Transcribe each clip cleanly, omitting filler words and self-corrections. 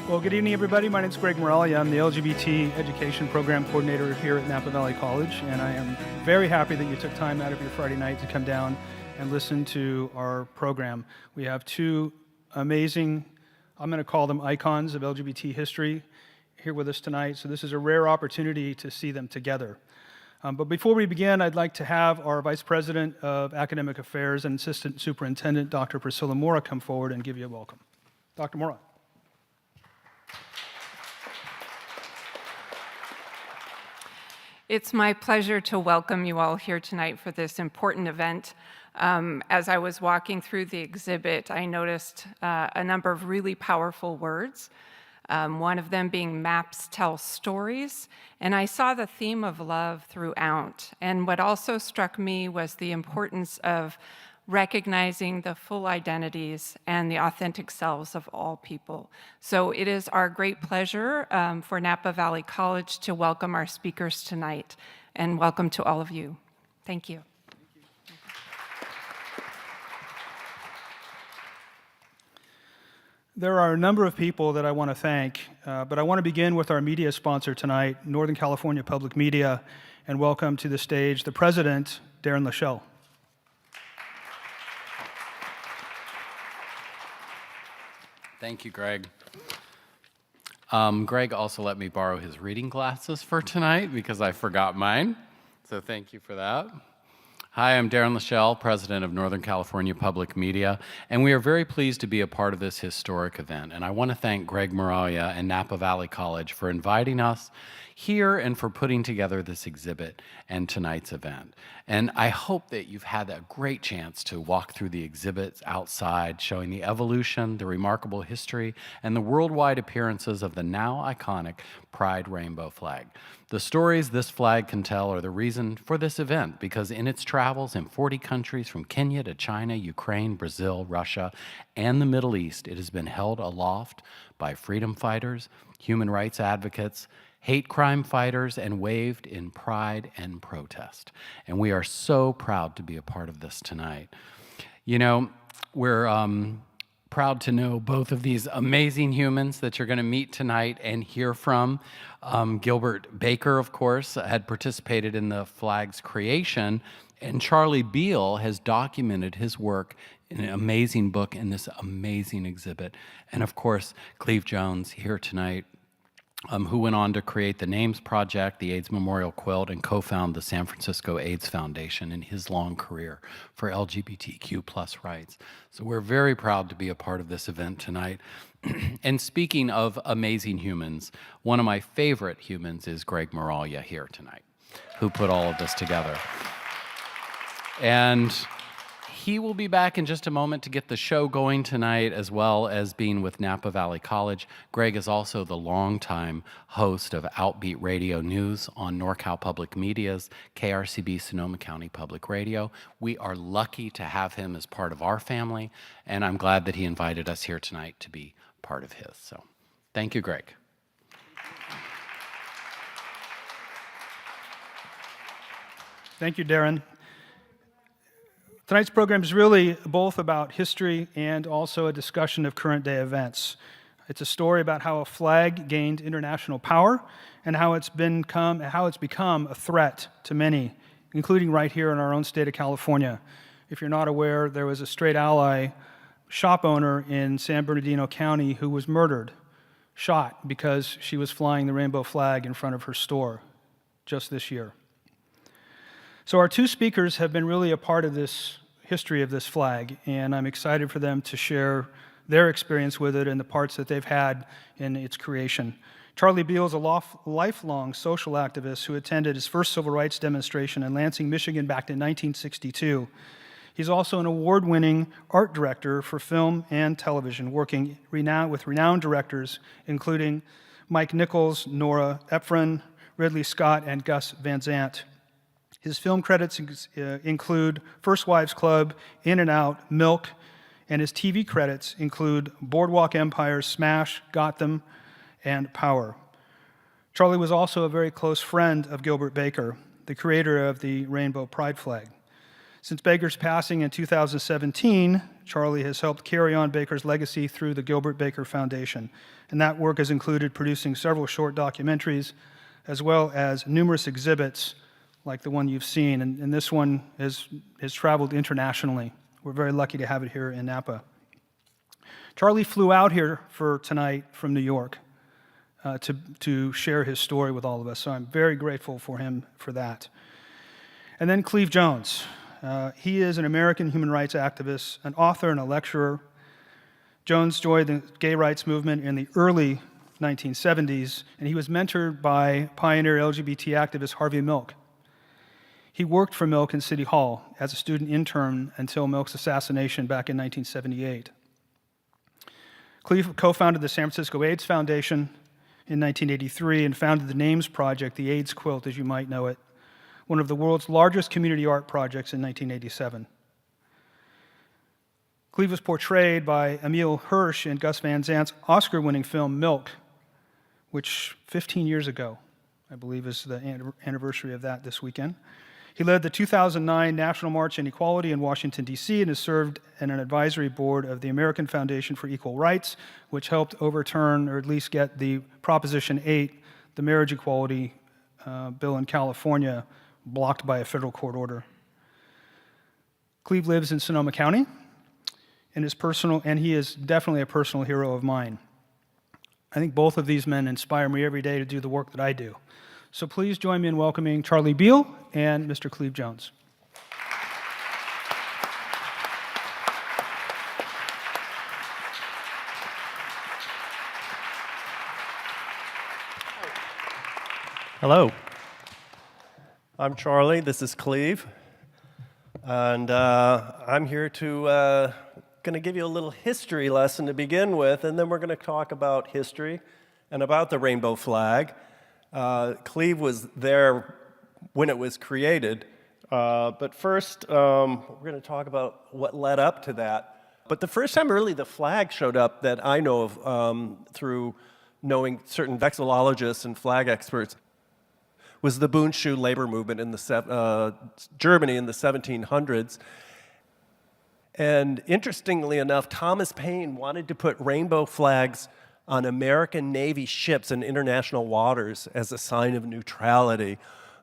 Well, good evening, everybody. My name is Greg Morelli. I'm the LGBT Education Program Coordinator here at Napa Valley College, and I am very happy that you took time out of your Friday night to come down and listen to our program. We have two amazing, I'm going to call them icons of LGBT history here with us tonight, so this is a rare opportunity to see them together. But before we begin, I'd like to have our Vice President of Academic Affairs and Assistant Superintendent, Dr. Priscilla Mora, come forward and give you a welcome. Dr. Mora. It's my pleasure to welcome you all here tonight for this important event. As I was walking through the exhibit, I noticed a number of really powerful words, one of them being maps tell stories, and I saw the theme of love throughout. And what also struck me was the importance of recognizing the full identities and the authentic selves of all people. So it is our great pleasure for Napa Valley College to welcome our speakers tonight, and welcome to all of you. Thank you. There are a number of people that I want to thank, but I want to begin with our media sponsor tonight, Northern California Public Media, and welcome to the stage the president, Darren Lachelle. Thank you, Greg. Greg also let me borrow his reading glasses for tonight because I forgot mine, so thank you for that. Hi, I'm Darren Lachelle, president of Northern California Public Media, and we are very pleased to be a part of this historic event. And I want to thank Greg Moralia and Napa Valley College for inviting us here and for putting together this exhibit and tonight's event. And I hope that you've had a great chance to walk through the exhibits outside, showing the evolution, the remarkable history, and the worldwide appearances of the now iconic Pride Rainbow flag. The stories this flag can tell are the reason for this event, because in its travels in 40 countries from Kenya to China, Ukraine, Brazil, Russia, and the Middle East, it has been held aloft by freedom fighters, human rights advocates, hate crime fighters, and waved in pride and protest. And we are so proud to be a part of this tonight. You know, we're proud to know both of these amazing humans that you're going to meet tonight and hear from. Gilbert Baker, of course, had participated in the flag's creation, and Charley Beal has documented his work in an amazing book in this amazing exhibit. And of course, Cleve Jones here tonight, who went on to create the NAMES Project, the AIDS Memorial Quilt, and co-found the San Francisco AIDS Foundation in his long career for LGBTQ+ rights. So we're very proud to be a part of this event tonight. And speaking of amazing humans, one of my favorite humans is Greg Moralia here tonight, who put all of this together. And he will be back in just a moment to get the show going tonight, as well as being with Napa Valley College. Greg is also the longtime host of Outbeat Radio News on NorCal Public Media's KRCB Sonoma County Public Radio. We are lucky to have him as part of our family, and I'm glad that he invited us here tonight to be part of his. So thank you, Greg. Thank you, Darren. Tonight's program is really both about history and also a discussion of current day events. It's a story about how a flag gained international power and how it's become a threat to many, including right here in our own state of California. If you're not aware, there was a straight ally shop owner in San Bernardino County who was murdered, shot because she was flying the rainbow flag in front of her store just this year. So our two speakers have been really a part of this history of this flag, and I'm excited for them to share their experience with it and the parts that they've had in its creation. Charley Beal is a lifelong social activist who attended his first civil rights demonstration in Lansing, Michigan back in 1962. He's also an award-winning art director for film and television, working with renowned directors, including Mike Nichols, Nora Ephron, Ridley Scott, and Gus Van Sant. His film credits include First Wives Club, In and Out, Milk, and his TV credits include Boardwalk Empire, Smash, Gotham, and Power. Charley was also a very close friend of Gilbert Baker, the creator of the Rainbow Pride flag. Since Baker's passing in 2017, Charley has helped carry on Baker's legacy through the Gilbert Baker Foundation, and that work has included producing several short documentaries, as well as numerous exhibits like the one you've seen, and this one has traveled internationally. We're very lucky to have it here in Napa. Charley flew out here for tonight from New York to share his story with all of us, so I'm very grateful for him for that. And then Cleve Jones. He is an American human rights activist, an author, and a lecturer. Jones joined the gay rights movement in the early 1970s, and he was mentored by pioneer LGBT activist Harvey Milk. He worked for Milk in City Hall as a student intern until Milk's assassination back in 1978. Cleve co-founded the San Francisco AIDS Foundation in 1983 and founded the NAMES Project, the AIDS Quilt, as you might know it, one of the world's largest community art projects in 1987. Cleve was portrayed by Emile Hirsch in Gus Van Sant's Oscar-winning film Milk, which 15 years ago, I believe, is the anniversary of that this weekend. He led the 2009 National March on Equality in Washington, D.C., and has served in an advisory board of the American Foundation for Equal Rights, which helped overturn, or at least get the Proposition 8, the marriage equality bill in California, blocked by a federal court order. Cleve lives in Sonoma County, and he is definitely a personal hero of mine. I think both of these men inspire me every day to do the work that I do. So please join me in welcoming Charley Beal and Mr. Cleve Jones. Hello. I'm Charley. This is Cleve. And I'm here to going to give you a little history lesson to begin with, and then we're going to talk about history and about the rainbow flag. Cleve was there when it was created, but first we're going to talk about what led up to that. But the first time really the flag showed up that I know of through knowing certain vexillologists and flag experts was the Bundschuh labor movement in Germany in the 1700s. And interestingly enough, Thomas Paine wanted to put rainbow flags on American Navy ships in international waters as a sign of neutrality.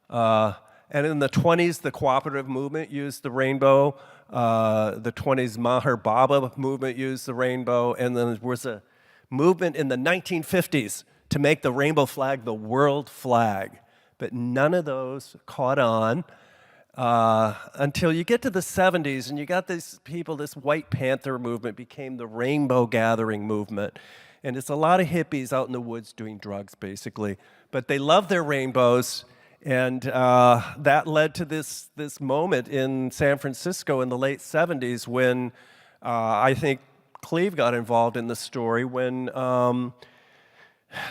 And in the 20s, the cooperative movement used the rainbow. The 20s Maher Baba movement used the rainbow. And then there was a movement in the 1950s to make the rainbow flag the world flag. But none of those caught on until you get to the 70s, and you got these people, this White Panther movement became the Rainbow Gathering movement. And it's a lot of hippies out in the woods doing drugs, basically. But they love their rainbows, and that led to this moment in San Francisco in the late 70s when I think Cleve got involved in the story when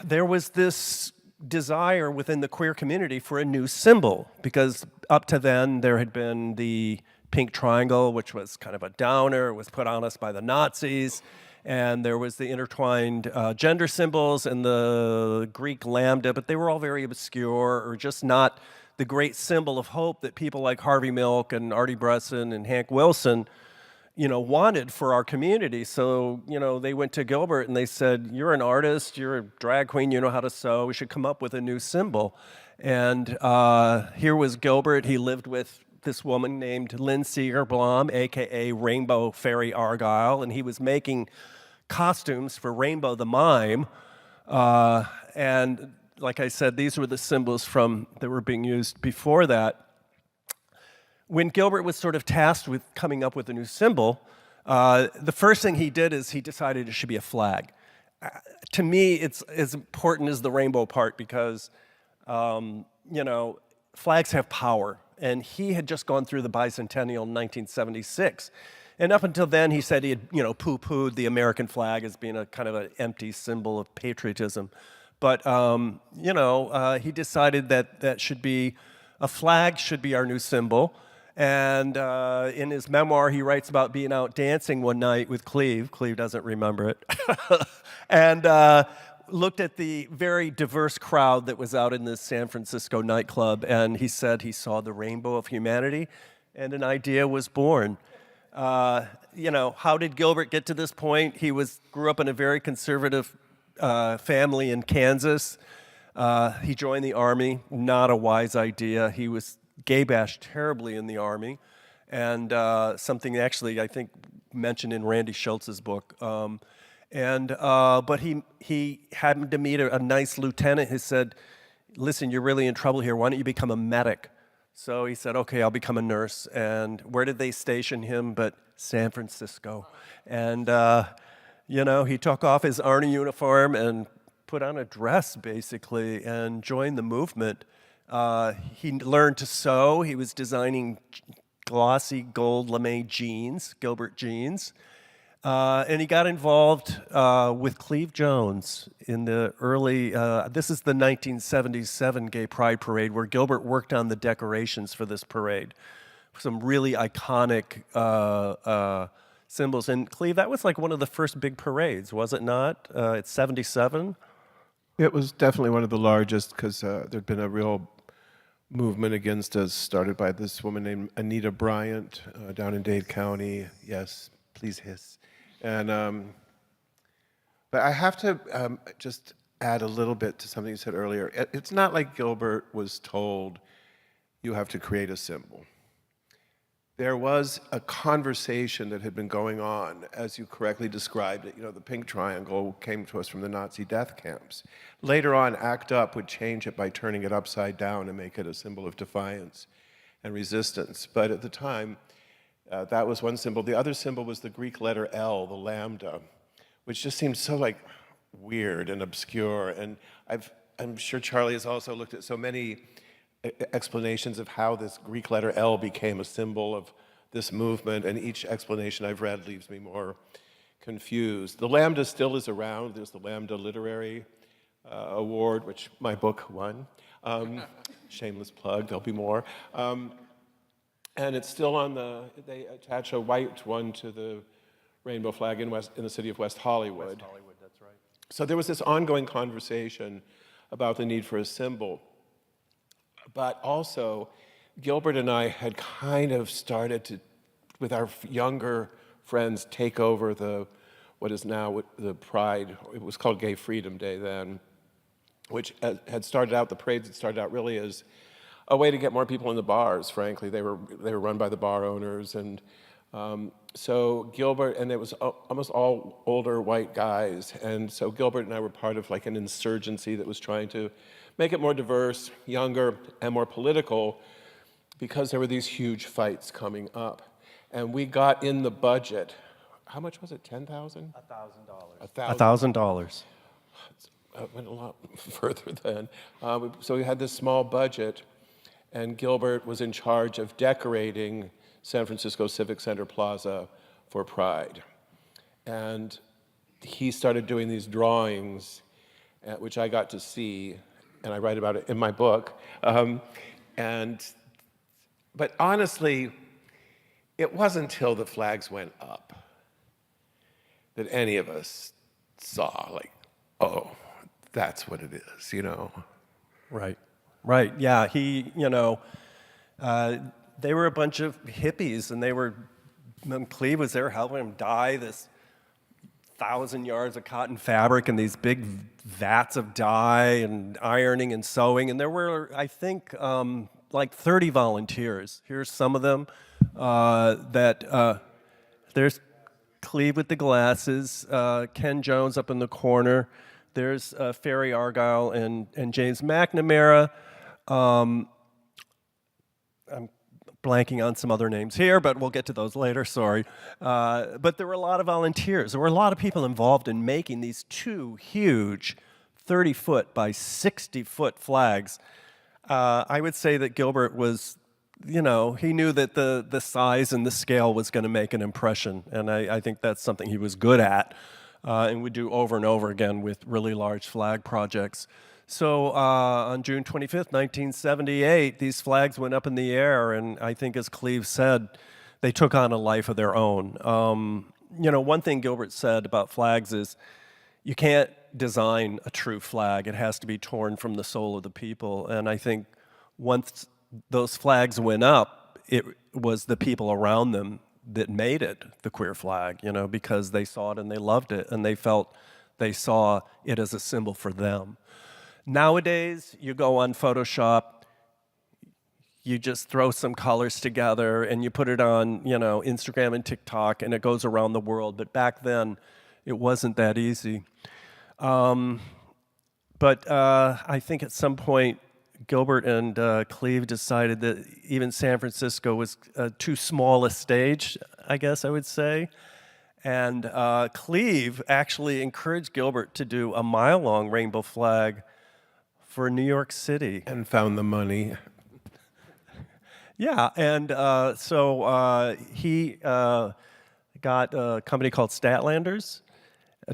there was this desire within the queer community for a new symbol, because up to then there had been the pink triangle, which was kind of a downer. It was put on us by the Nazis. And there was the intertwined gender symbols and the Greek lambda, but they were all very obscure or just not the great symbol of hope that people like Harvey Milk and Artie Bresson and Hank Wilson, wanted for our community. So, they went to Gilbert and they said, you're an artist, you're a drag queen, you know how to sew, we should come up with a new symbol. And here was Gilbert. He lived with this woman named Lynn Seeger Blom, AKA Rainbow Fairy Argyle, and he was making costumes for Rainbow the Mime. And like I said, these were the symbols that were being used before that. When Gilbert was sort of tasked with coming up with a new symbol, the first thing he did is he decided it should be a flag. To me, it's as important as the rainbow part because, flags have power. And he had just gone through the bicentennial in 1976. And up until then, he said he had, poo-pooed the American flag as being a kind of an empty symbol of patriotism. But, he decided that a flag should be our new symbol. And in his memoir, he writes about being out dancing one night with Cleve. Cleve doesn't remember it. And looked at the very diverse crowd that was out in this San Francisco nightclub, and he said he saw the rainbow of humanity, and an idea was born. How did Gilbert get to this point? He grew up in a very conservative family in Kansas. He joined the Army, not a wise idea. He was gay bashed terribly in the Army, and something actually I think mentioned in Randy Schultz's book. But he happened to meet a nice lieutenant who said, "Listen, you're really in trouble here. Why don't you become a medic?" So he said, "Okay, I'll become a nurse." And where did they station him but San Francisco? And he took off his Army uniform and put on a dress, basically, and joined the movement. He learned to sew. He was designing glossy gold lame jeans, Gilbert jeans. And he got involved with Cleve Jones in the early, this is the 1977 Gay Pride Parade, where Gilbert worked on the decorations for this parade. Some really iconic symbols. And Cleve, that was like one of the first big parades, was it not? It's 77? It was definitely one of the largest because there'd been a real movement against us started by this woman named Anita Bryant down in Dade County. Yes, please hiss. And but I have to just add a little bit to something you said earlier. It's not like Gilbert was told, you have to create a symbol. There was a conversation that had been going on, as you correctly described it. The pink triangle came to us from the Nazi death camps. Later on, ACT UP would change it by turning it upside down and make it a symbol of defiance and resistance. But at the time, that was one symbol. The other symbol was the Greek letter L, the lambda, which just seemed so weird and obscure. And I'm sure Charlie has also looked at so many explanations of how this Greek letter L became a symbol of this movement, and each explanation I've read leaves me more confused. The lambda still is around. There's the Lambda Literary Award, which my book won. Shameless plug, there'll be more. And it's still they attach a white one to the rainbow flag in the city of West Hollywood. West Hollywood, that's right. So there was this ongoing conversation about the need for a symbol. But also, Gilbert and I had kind of started to, with our younger friends, take over what is now the Pride. It was called Gay Freedom Day then, which had started out, the parades had started out really as a way to get more people in the bars, frankly. They were run by the bar owners. And so Gilbert, and it was almost all older white guys. And so Gilbert and I were part of an insurgency that was trying to make it more diverse, younger, and more political, because there were these huge fights coming up. And we got in the budget, how much was it, $10,000? $1,000. $1,000. It went a lot further then. So we had this small budget, and Gilbert was in charge of decorating San Francisco Civic Center Plaza for Pride. And he started doing these drawings, which I got to see, and I write about it in my book. But honestly, it wasn't until the flags went up that any of us saw, oh, that's what it is, Right. Yeah, they were a bunch of hippies, and Cleve was there helping him dye this 1,000 yards of cotton fabric and these big vats of dye and ironing and sewing. And there were, I think, 30 volunteers. Here's some of them. There's Cleve with the glasses, Ken Jones up in the corner. There's Ferry Argyle and James McNamara. I'm blanking on some other names here, but we'll get to those later, sorry. But there were a lot of volunteers. There were a lot of people involved in making these two huge 30-foot by 60-foot flags. I would say that Gilbert was, he knew that the size and the scale was going to make an impression, and I think that's something he was good at and would do over and over again with really large flag projects. So on June 25th, 1978, these flags went up in the air, and I think, as Cleve said, they took on a life of their own. One thing Gilbert said about flags is you can't design a true flag. It has to be torn from the soul of the people. And I think once those flags went up, it was the people around them that made it the queer flag, because they saw it and they loved it, and they felt they saw it as a symbol for them. Nowadays, you go on Photoshop, you just throw some colors together and you put it on, Instagram and TikTok, and it goes around the world. But back then, it wasn't that easy. But I think at some point, Gilbert and Cleve decided that even San Francisco was too small a stage, I guess I would say. And Cleve actually encouraged Gilbert to do a mile-long rainbow flag for New York City. And found the money. Yeah, and so he got a company called Statlanders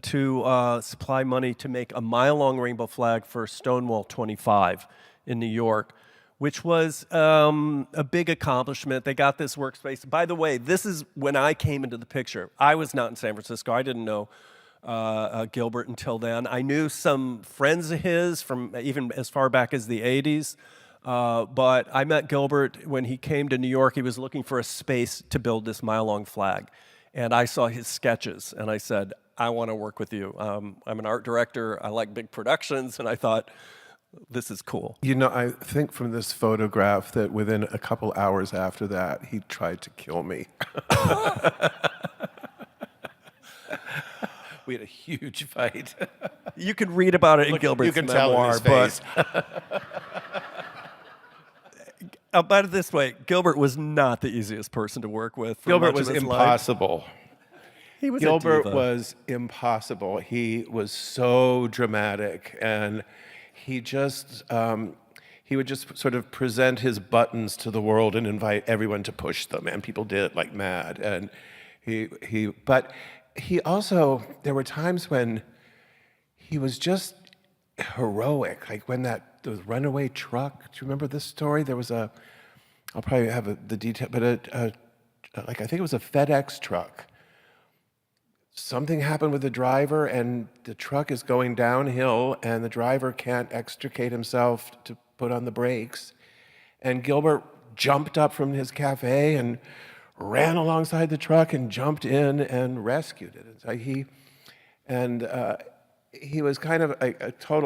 to supply money to make a mile-long rainbow flag for Stonewall 25 in New York, which was a big accomplishment. They got this workspace. By the way, this is when I came into the picture. I was not in San Francisco. I didn't know Gilbert until then. I knew some friends of his from even as far back as the 80s. But I met Gilbert when he came to New York. He was looking for a space to build this mile-long flag. And I saw his sketches, and I said, I want to work with you. I'm an art director. I like big productions, and I thought, this is cool. I think from this photograph that within a couple hours after that, he tried to kill me. We had a huge fight. You could read about it in Gilbert's memoir, but I'll put it this way: Gilbert was not the easiest person to work with. Gilbert was impossible. He was Gilbert was impossible. He was so dramatic, and he would just sort of present his buttons to the world and invite everyone to push them, and people did it like mad. And but he also, there were times when he was just heroic, like when the runaway truck. Do you remember this story? There was I'll probably have the detail, but I think it was a FedEx truck. Something happened with the driver, and the truck is going downhill, and the driver can't extricate himself to put on the brakes. And Gilbert jumped up from his cafe and ran alongside the truck and jumped in and rescued it. So he was kind of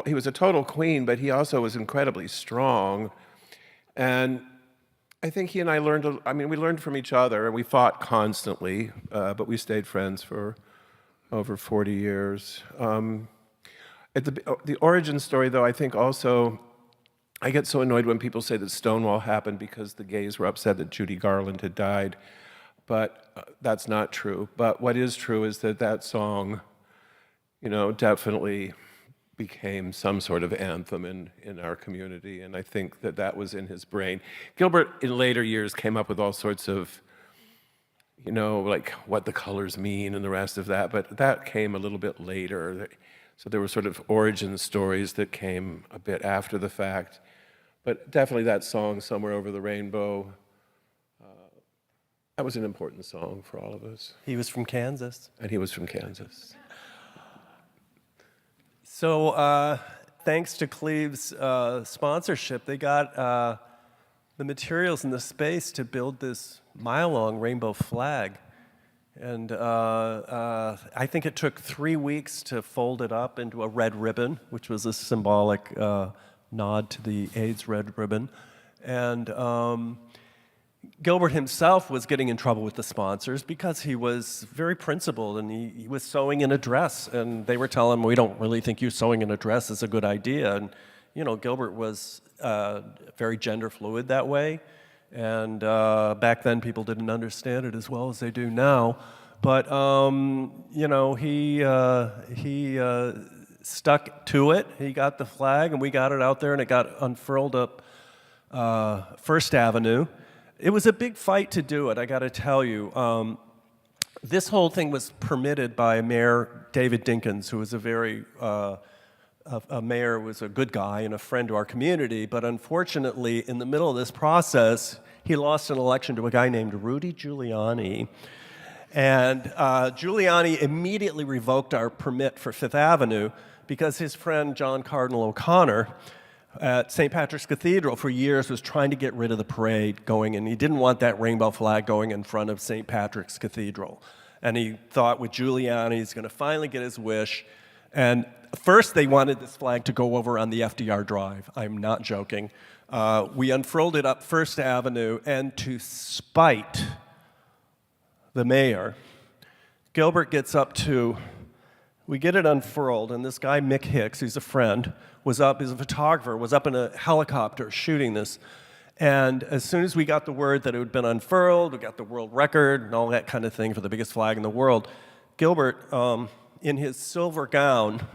he was a total queen, but he also was incredibly strong. And I think he and I we learned from each other, and we fought constantly, but we stayed friends for over 40 years. The origin story, though, I think also, I get so annoyed when people say that Stonewall happened because the gays were upset that Judy Garland had died, but that's not true. But what is true is that song, definitely became some sort of anthem in our community, and I think that was in his brain. Gilbert, in later years, came up with all sorts of like what the colors mean and the rest of that, but that came a little bit later. So there were sort of origin stories that came a bit after the fact. But definitely that song, Somewhere Over the Rainbow, that was an important song for all of us. He was from Kansas. And he was from Kansas. So thanks to Cleve's sponsorship, they got the materials and the space to build this mile-long rainbow flag. And I think it took 3 weeks to fold it up into a red ribbon, which was a symbolic nod to the AIDS red ribbon. And Gilbert himself was getting in trouble with the sponsors because he was very principled, and he was sewing in a dress, and they were telling him, we don't really think you sewing in a dress is a good idea. And Gilbert was very gender fluid that way. And back then, people didn't understand it as well as they do now. But he stuck to it. He got the flag, and we got it out there, and it got unfurled up First Avenue. It was a big fight to do it, I got to tell you. This whole thing was permitted by Mayor David Dinkins, who was a mayor, was a good guy and a friend to our community, but unfortunately, in the middle of this process, he lost an election to a guy named Rudy Giuliani. And Giuliani immediately revoked our permit for Fifth Avenue because his friend John Cardinal O'Connor at St. Patrick's Cathedral for years was trying to get rid of the parade going, and he didn't want that rainbow flag going in front of St. Patrick's Cathedral. And he thought with Giuliani, he's going to finally get his wish. And first, they wanted this flag to go over on the FDR Drive. I'm not joking. We unfurled it up First Avenue, and to spite the mayor, Gilbert gets up to, we get it unfurled, and this guy, Mick Hicks, who's a friend, was up, he's a photographer, was up in a helicopter shooting this. And as soon as we got the word that it had been unfurled, we got the world record and all that kind of thing for the biggest flag in the world, Gilbert, in his silver gown,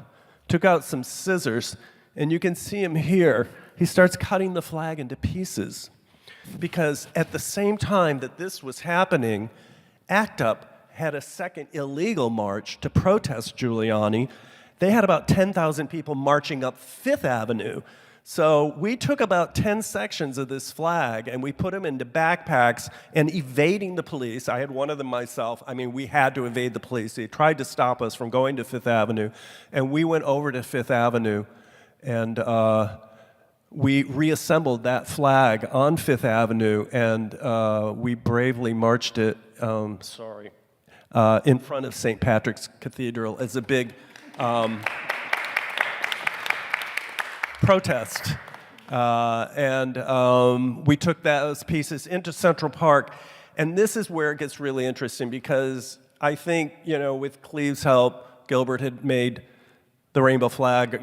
took out some scissors, and you can see him here. He starts cutting the flag into pieces. Because at the same time that this was happening, ACT UP had a second illegal march to protest Giuliani. They had about 10,000 people marching up Fifth Avenue. So we took about 10 sections of this flag and we put them into backpacks and evading the police. I had one of them myself. I mean, we had to evade the police. They tried to stop us from going to Fifth Avenue. And we went over to Fifth Avenue and we reassembled that flag on Fifth Avenue and we bravely marched it, in front of St. Patrick's Cathedral as a big protest. We took those pieces into Central Park. And this is where it gets really interesting because I think, with Cleve's help, Gilbert had made the rainbow flag,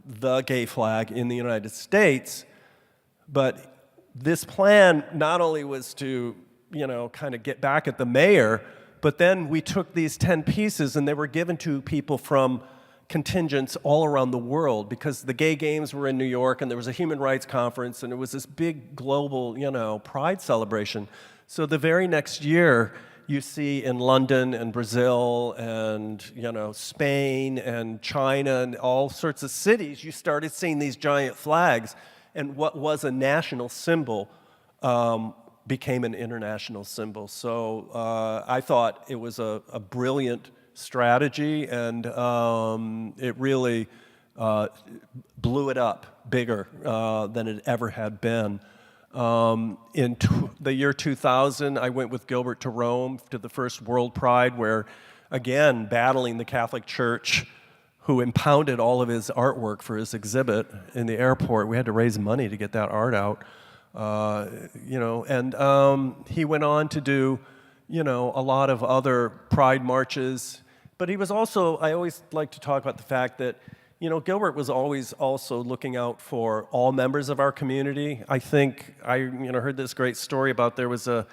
the gay flag in the United States. But this plan not only was to, kind of get back at the mayor, but then we took these 10 pieces and they were given to people from contingents all around the world because the gay games were in New York and there was a human rights conference and it was this big global, pride celebration. So the very next year, you see in London and Brazil and, Spain and China and all sorts of cities, you started seeing these giant flags. And what was a national symbol became an international symbol. So I thought it was a brilliant strategy, and it really blew it up bigger than it ever had been. In the year 2000, I went with Gilbert to Rome to the first World Pride, where, again, battling the Catholic Church, who impounded all of his artwork for his exhibit in the airport. We had to raise money to get that art out. He went on to do, a lot of other pride marches. But he was also, I always like to talk about the fact that, Gilbert was always also looking out for all members of our community. I think I, heard this great story about the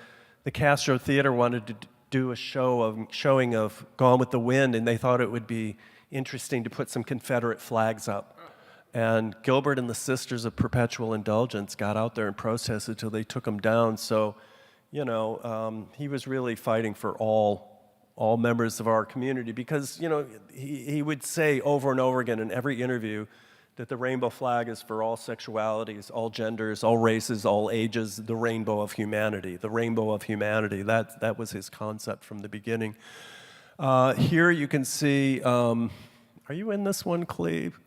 Castro Theater wanted to do a showing of Gone with the Wind, and they thought it would be interesting to put some Confederate flags up. And Gilbert and the Sisters of Perpetual Indulgence got out there and protested until they took them down. So, he was really fighting for all members of our community because, he would say over and over again in every interview that the rainbow flag is for all sexualities, all genders, all races, all ages, the rainbow of humanity, the rainbow of humanity. That was his concept from the beginning. Here you can see, are you in this one, Cleve?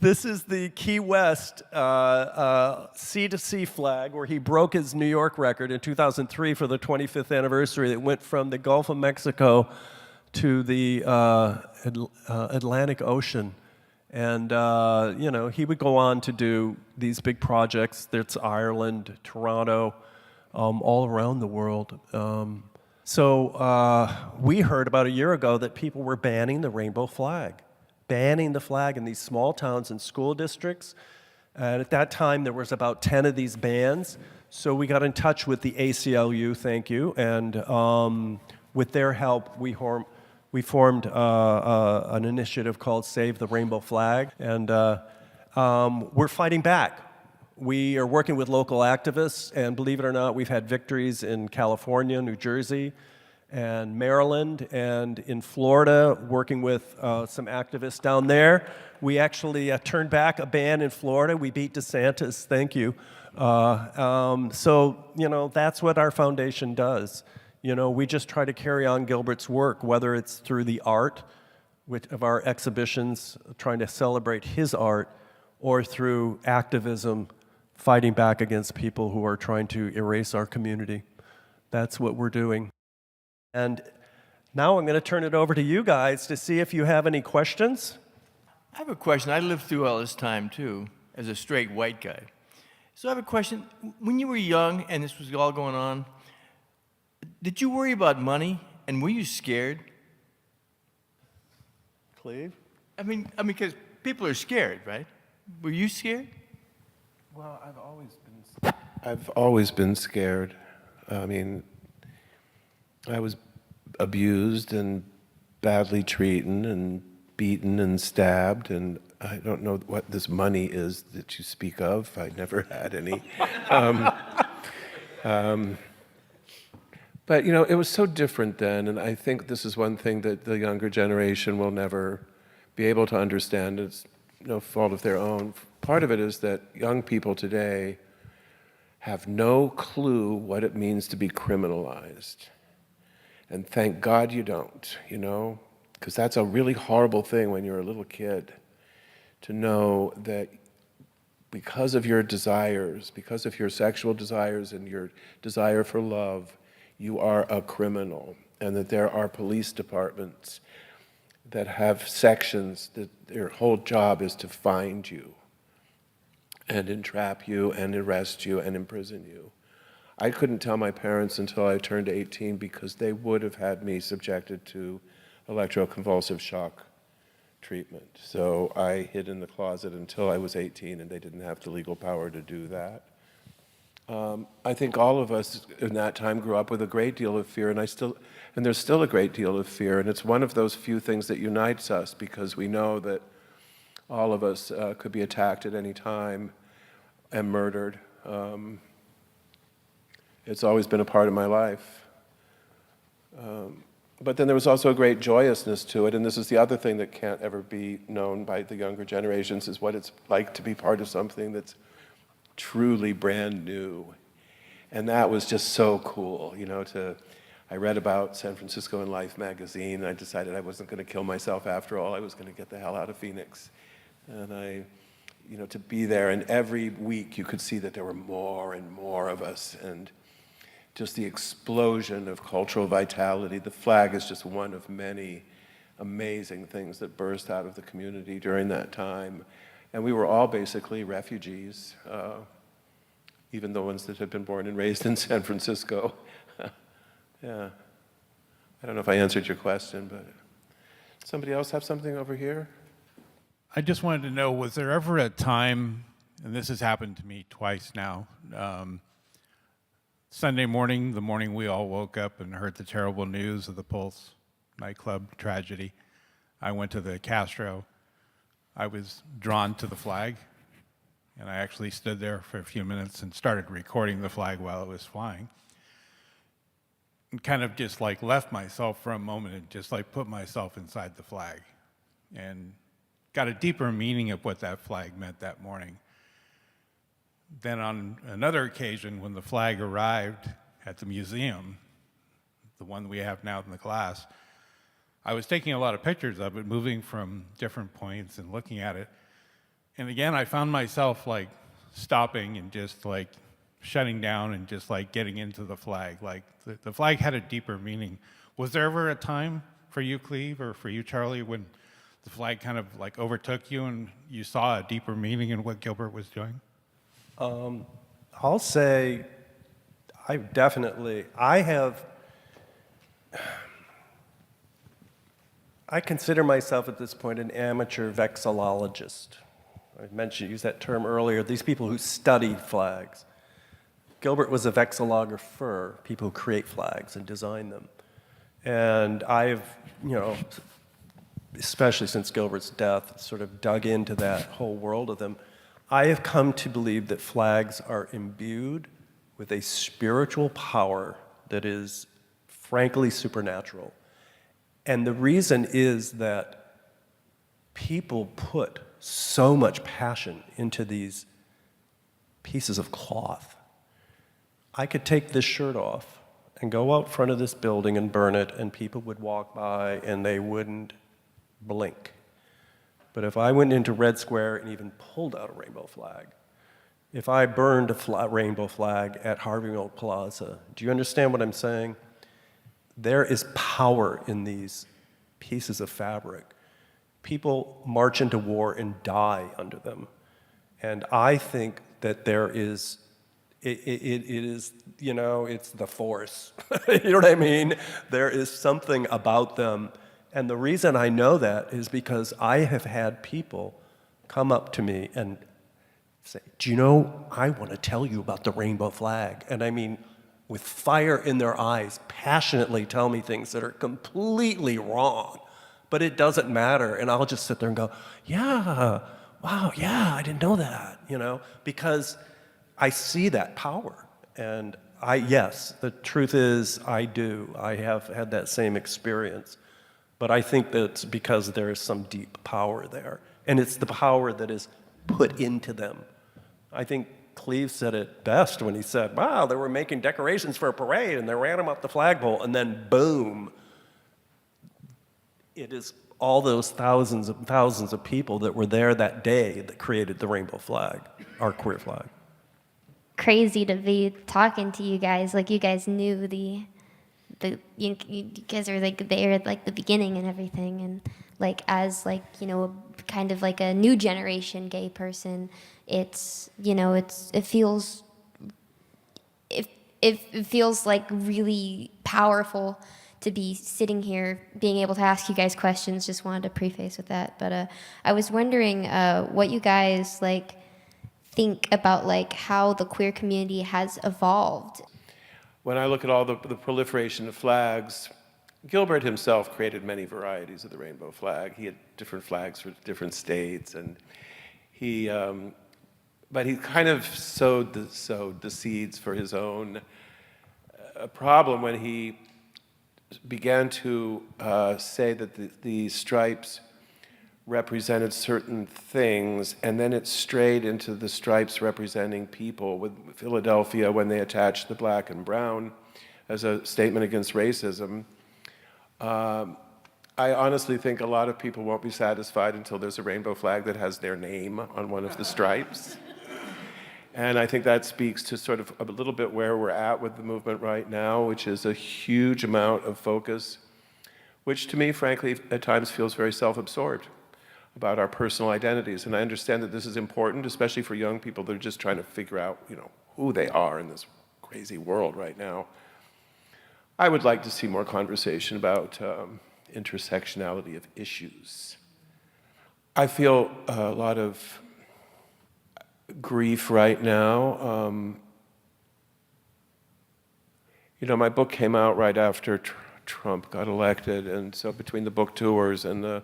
This is the Key West C2C flag, where he broke his New York record in 2003 for the 25th anniversary. It went from the Gulf of Mexico to the Atlantic Ocean. And, he would go on to do these big projects. There's Ireland, Toronto, all around the world. So we heard about a year ago that people were banning the rainbow flag, banning the flag in these small towns and school districts. And at that time, there was about 10 of these bans. So we got in touch with the ACLU, thank you, and with their help, we formed an initiative called Save the Rainbow Flag, and we're fighting back. We are working with local activists, and believe it or not, we've had victories in California, New Jersey, and Maryland, and in Florida, working with some activists down there. We actually turned back a ban in Florida. We beat DeSantis, thank you. So, that's what our foundation does. We just try to carry on Gilbert's work, whether it's through the art, of our exhibitions, trying to celebrate his art, or through activism, fighting back against people who are trying to erase our community. That's what we're doing. And now I'm going to turn it over to you guys to see if you have any questions. I have a question. I lived through all this time, too, as a straight white guy. So I have a question. When you were young and this was all going on, did you worry about money, and were you scared? Cleve? I mean, because people are scared, right? Were you scared? Well, I've always been scared. I mean, I was abused and badly treated and beaten and stabbed, and I don't know what this money is that you speak of. I never had any. But, you know, it was so different then, and I think this is one thing that the younger generation will never be able to understand. It's no fault of their own. Part of it is that young people today have no clue what it means to be criminalized. And thank God you don't, you know, because that's a really horrible thing when you're a little kid, to know that because of your desires, because of your sexual desires and your desire for love, you are a criminal, and that there are police departments that have sections that their whole job is to find you and entrap you and arrest you and imprison you. I couldn't tell my parents until I turned 18 because they would have had me subjected to electroconvulsive shock treatment. So I hid in the closet until I was 18, and they didn't have the legal power to do that. I think all of us in that time grew up with a great deal of fear, and there's still a great deal of fear, and it's one of those few things that unites us, because we know that all of us could be attacked at any time and murdered. It's always been a part of my life. But then there was also a great joyousness to it, and this is the other thing that can't ever be known by the younger generations, is what it's like to be part of something that's truly brand new. And that was just so cool, you know, I read about San Francisco in Life magazine, and I decided I wasn't going to kill myself after all. I was going to get the hell out of Phoenix. And to be there, and every week you could see that there were more and more of us, and just the explosion of cultural vitality. The flag is just one of many amazing things that burst out of the community during that time. And we were all basically refugees, even the ones that had been born and raised in San Francisco. Yeah. I don't know if I answered your question, but somebody else have something over here? I just wanted to know, was there ever a time, and this has happened to me twice now, Sunday morning, the morning we all woke up and heard the terrible news of the Pulse nightclub tragedy, I went to the Castro. I was drawn to the flag, and I actually stood there for a few minutes and started recording the flag while it was flying. And kind of just like left myself for a moment and just like put myself inside the flag and got a deeper meaning of what that flag meant that morning. Then on another occasion, when the flag arrived at the museum, the one we have now in the glass, I was taking a lot of pictures of it, moving from different points and looking at it. And again, I found myself like stopping and just like shutting down and just like getting into the flag. Like the flag had a deeper meaning. Was there ever a time for you, Cleve, or for you, Charlie, when the flag kind of like overtook you and you saw a deeper meaning in what Gilbert was doing? I'll say I consider myself at this point an amateur vexillologist. I used that term earlier, these people who study flags. Gilbert was a vexillographer, people who create flags and design them. And I've, especially since Gilbert's death, sort of dug into that whole world of them. I have come to believe that flags are imbued with a spiritual power that is frankly supernatural. And the reason is that people put so much passion into these pieces of cloth. I could take this shirt off and go out front of this building and burn it, and people would walk by and they wouldn't blink. But if I went into Red Square and even pulled out a rainbow flag, if I burned a rainbow flag at Harvey Milk Plaza, do you understand what I'm saying? There is power in these pieces of fabric. People march into war and die under them. And I think that there is, it is, you know, it's the force. You know what I mean? There is something about them. And the reason I know that is because I have had people come up to me and say, do you know, I want to tell you about the rainbow flag. And I mean, with fire in their eyes, passionately tell me things that are completely wrong. But it doesn't matter. And I'll just sit there and go, yeah, wow, yeah, I didn't know that, you know, because I see that power. And yes, the truth is I do. I have had that same experience. But I think that's because there is some deep power there. And it's the power that is put into them. I think Cleve said it best when he said, wow, they were making decorations for a parade and they ran them up the flagpole and then boom. It is all those thousands and thousands of people that were there that day that created the rainbow flag, our queer flag. Crazy to be talking to you guys. Like, you guys knew you guys are like there at like the beginning and everything, and like as like, you know, kind of like a new generation gay person, it's, you know, it feels like really powerful to be sitting here being able to ask you guys questions. Just wanted to preface with that. But I was wondering what you guys like think about like how the queer community has evolved. When I look at all the proliferation of flags, Gilbert himself created many varieties of the rainbow flag. He had different flags for different states, and but he kind of sowed the seeds for his own problem when he began to say that the stripes represented certain things, and then it strayed into the stripes representing people. With Philadelphia, when they attached the black and brown as a statement against racism, I honestly think a lot of people won't be satisfied until there's a rainbow flag that has their name on one of the stripes. And I think that speaks to sort of a little bit where we're at with the movement right now, which is a huge amount of focus, which to me, frankly, at times feels very self-absorbed about our personal identities. And I understand that this is important, especially for young people that are just trying to figure out, you know, who they are in this crazy world right now. I would like to see more conversation about intersectionality of issues. I feel a lot of grief right now. You know, my book came out right after Trump got elected, and so between the book tours and the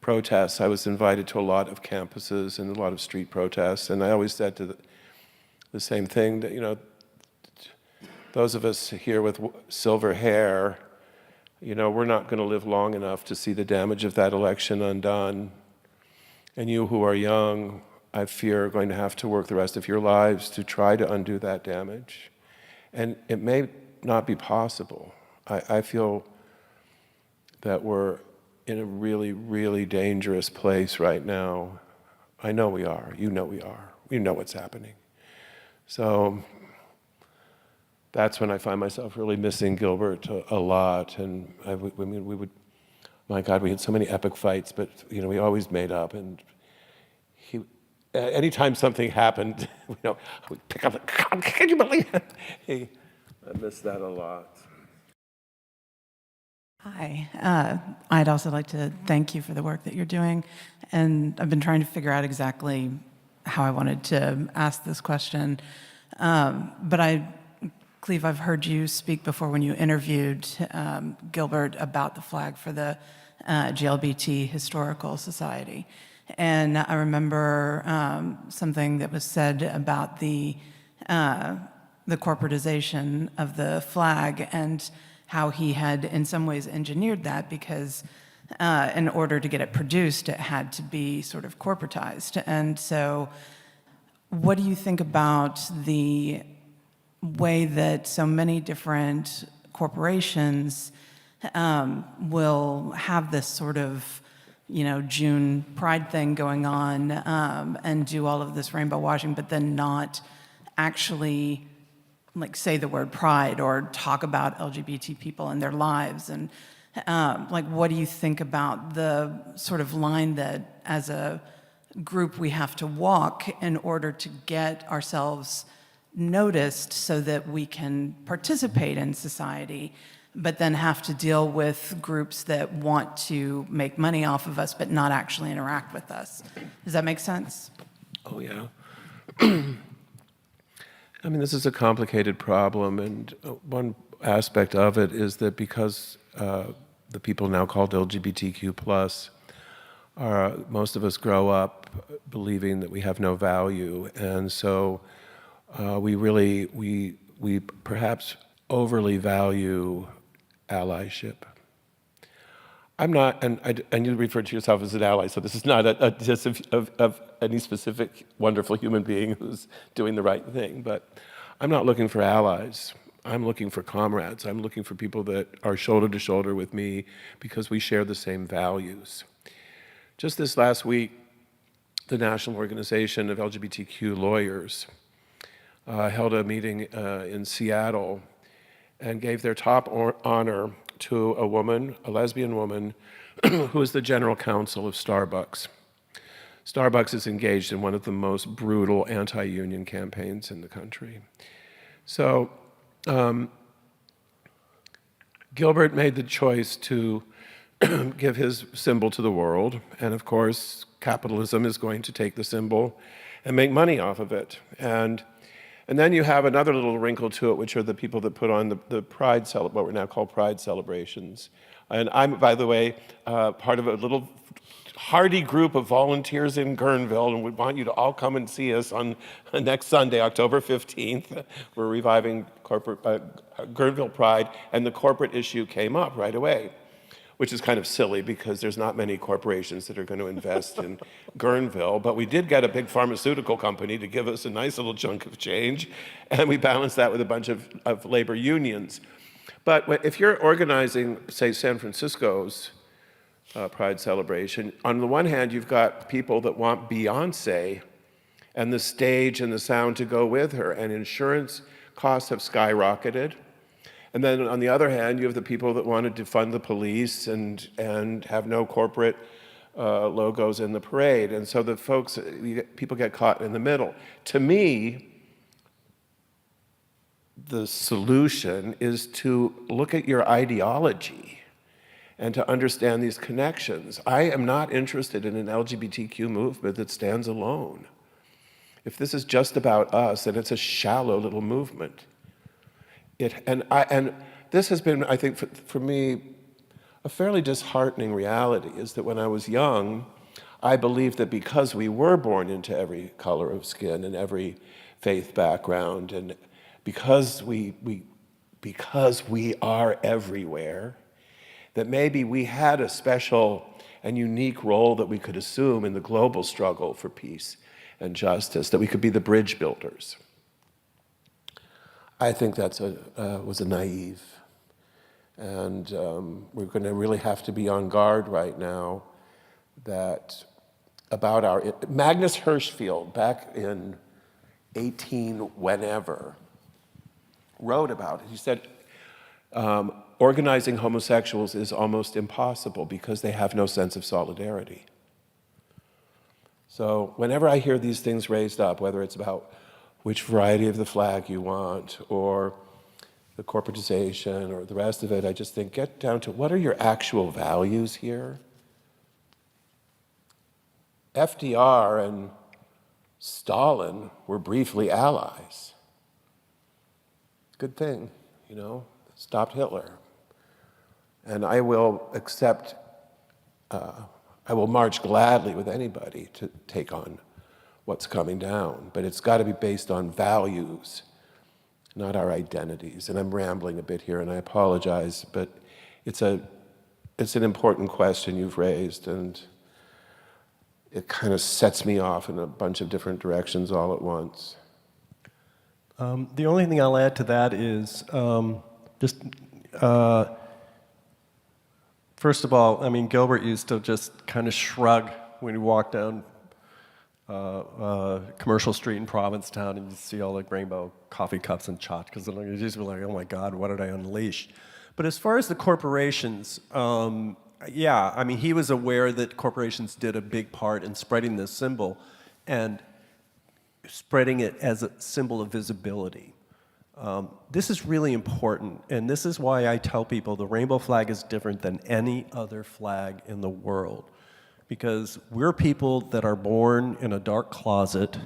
protests, I was invited to a lot of campuses and a lot of street protests, and I always said to the same thing, that, you know, those of us here with silver hair, you know, we're not going to live long enough to see the damage of that election undone. And you who are young, I fear, are going to have to work the rest of your lives to try to undo that damage. And it may not be possible. I feel that we're in a really, really dangerous place right now. I know we are. You know we are. We know what's happening. So that's when I find myself really missing Gilbert a lot. And I mean, we would, my God, we had so many epic fights, but you know, we always made up. And he, anytime something happened, you know, we'd pick up the, God, can you believe it? I miss that a lot. Hi. I'd also like to thank you for the work that you're doing. And I've been trying to figure out exactly how I wanted to ask this question. But Cleve, I've heard you speak before when you interviewed Gilbert about the flag for the GLBT Historical Society. And I remember something that was said about the corporatization of the flag and how he had in some ways engineered that because in order to get it produced, it had to be sort of corporatized. And so what do you think about the way that so many different corporations will have this sort of June Pride thing going on and do all of this rainbow washing, but then not actually like say the word pride or talk about LGBT people and their lives. And like, what do you think about the sort of line that as a group we have to walk in order to get ourselves noticed so that we can participate in society, but then have to deal with groups that want to make money off of us but not actually interact with us? Does that make sense? Oh, yeah. I mean, this is a complicated problem, and one aspect of it is that because the people now called LGBTQ+, most of us grow up believing that we have no value, and so we perhaps overly value allyship. I'm not, and you refer to yourself as an ally, so this is not a diss of any specific wonderful human being who's doing the right thing, but I'm not looking for allies. I'm looking for comrades. I'm looking for people that are shoulder to shoulder with me because we share the same values. Just this last week, the National Organization of LGBTQ Lawyers held a meeting in Seattle and gave their top honor to a woman, a lesbian woman, who is the general counsel of Starbucks. Starbucks is engaged in one of the most brutal anti-union campaigns in the country. So Gilbert made the choice to give his symbol to the world, and of course, capitalism is going to take the symbol and make money off of it. And then you have another little wrinkle to it, which are the people that put on the Pride, what we're now called Pride celebrations. And I'm, by the way, part of a little hardy group of volunteers in Guerneville, and we want you to all come and see us on next Sunday, October 15th. We're reviving Guerneville Pride, and the corporate issue came up right away, which is kind of silly because there's not many corporations that are going to invest in Guerneville, but we did get a big pharmaceutical company to give us a nice little chunk of change, and we balanced that with a bunch of labor unions. But if you're organizing, say, San Francisco's Pride celebration, on the one hand, you've got people that want Beyonce and the stage and the sound to go with her, and insurance costs have skyrocketed. And then on the other hand, you have the people that wanted to fund the police and have no corporate logos in the parade. And so the people get caught in the middle. To me, the solution is to look at your ideology and to understand these connections. I am not interested in an LGBTQ movement that stands alone. If this is just about us, then it's a shallow little movement. And this has been, I think, for me, a fairly disheartening reality, is that when I was young, I believed that because we were born into every color of skin and every faith background, and because we are everywhere, that maybe we had a special and unique role that we could assume in the global struggle for peace and justice, that we could be the bridge builders. I think that was a naive. And we're going to really have to be on guard right now that about our... Magnus Hirschfeld, back in 18-whenever, wrote about it. He said, organizing homosexuals is almost impossible because they have no sense of solidarity. So whenever I hear these things raised up, whether it's about which variety of the flag you want, or the corporatization, or the rest of it, I just think, get down to what are your actual values here? FDR and Stalin were briefly allies. Good thing, stopped Hitler. And I will accept, I will march gladly with anybody to take on what's coming down, but it's got to be based on values, not our identities. And I'm rambling a bit here, and I apologize, but it's an important question you've raised, and it kind of sets me off in a bunch of different directions all at once. The only thing I'll add to that is from First of all, I mean, Gilbert used to just kind of shrug when he walked down Commercial Street in Provincetown and you see all the rainbow coffee cups and tchotchkes, and you just be like, oh my God, what did I unleash? But as far as the corporations, yeah, I mean, he was aware that corporations did a big part in spreading this symbol and spreading it as a symbol of visibility. This is really important, and this is why I tell people the rainbow flag is different than any other flag in the world. Because we're people that are born in a dark closet,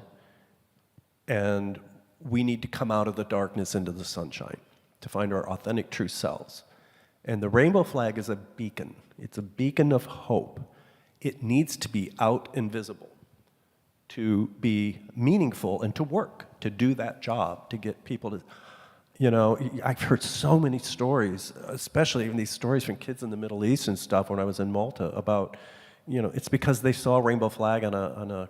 and we need to come out of the darkness into the sunshine to find our authentic, true selves. And the rainbow flag is a beacon. It's a beacon of hope. It needs to be out and visible to be meaningful and to work, to do that job, to get people to, you know, I've heard so many stories, especially even these stories from kids in the Middle East and stuff when I was in Malta about, you know, it's because they saw a rainbow flag on a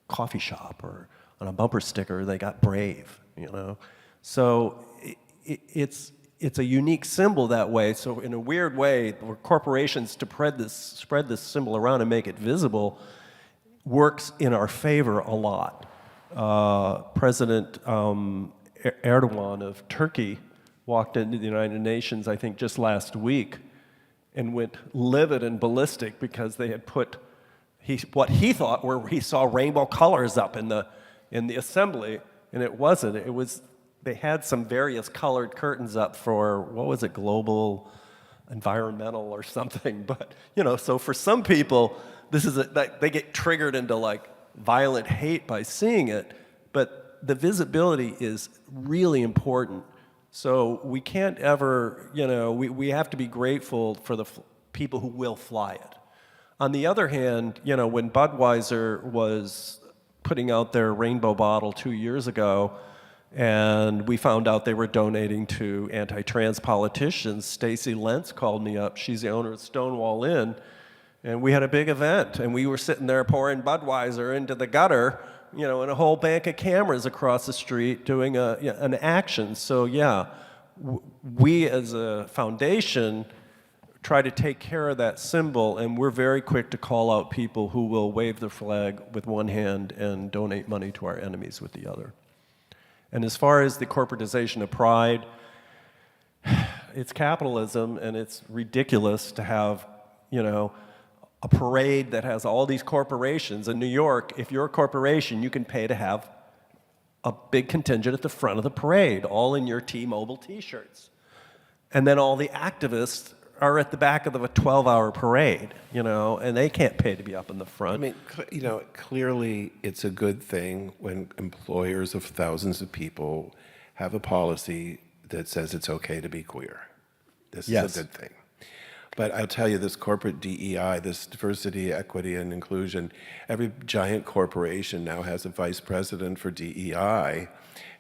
coffee shop or on a bumper sticker, they got brave, you know. So it's a unique symbol that way. So in a weird way, for corporations to spread this symbol around and make it visible works in our favor a lot. President Erdogan of Turkey walked into the United Nations, I think, just last week, and went livid and ballistic because they had put what he thought were he saw rainbow colors up in the assembly, and it wasn't. It was they had some various colored curtains up for what was it, global environmental or something. But you know, so for some people, this is they get triggered into like violent hate by seeing it. But the visibility is really important. So we can't ever, you know, we have to be grateful for the people who will fly it. On the other hand, you know, when Budweiser was putting out their rainbow bottle 2 years ago, and we found out they were donating to anti-trans politicians, Stacey Lentz called me up. She's the owner of Stonewall Inn, and we had a big event, and we were sitting there pouring Budweiser into the gutter, you know, and a whole bank of cameras across the street doing an action. So yeah, we as a foundation try to take care of that symbol, and we're very quick to call out people who will wave the flag with one hand and donate money to our enemies with the other. And as far as the corporatization of pride, it's capitalism, and it's ridiculous to have, you know, a parade that has all these corporations. In New York, if you're a corporation, you can pay to have a big contingent at the front of the parade, all in your T-Mobile t-shirts. And then all the activists are at the back of a 12-hour parade, you know, and they can't pay to be up in the front. I mean, you know, clearly it's a good thing when employers of thousands of people have a policy that says it's okay to be queer. This is a good thing. But I'll tell you, this corporate DEI, this diversity, equity, and inclusion, every giant corporation now has a vice president for DEI,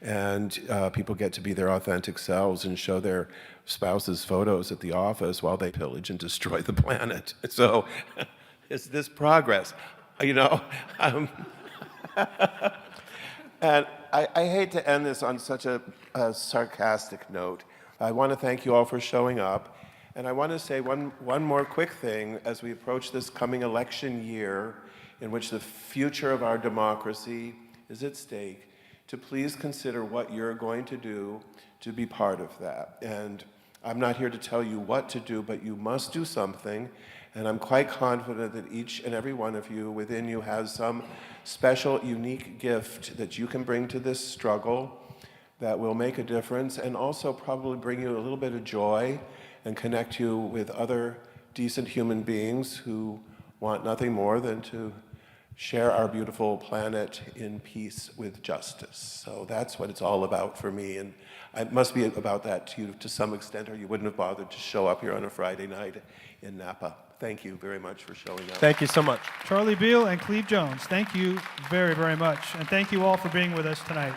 and people get to be their authentic selves and show their spouses' photos at the office while they pillage and destroy the planet. So it's this progress, you know. And I hate to end this on such a sarcastic note. I want to thank you all for showing up. And I want to say one more quick thing as we approach this coming election year in which the future of our democracy is at stake, to please consider what you're going to do to be part of that. And I'm not here to tell you what to do, but you must do something. And I'm quite confident that each and every one of you within you has some special, unique gift that you can bring to this struggle that will make a difference and also probably bring you a little bit of joy and connect you with other decent human beings who want nothing more than to share our beautiful planet in peace with justice. So that's what it's all about for me, and it must be about that to you to some extent, or you wouldn't have bothered to show up here on a Friday night in Napa. Thank you very much for showing up. Thank you so much. Charley Beal and Cleve Jones, thank you very, very much. And thank you all for being with us tonight.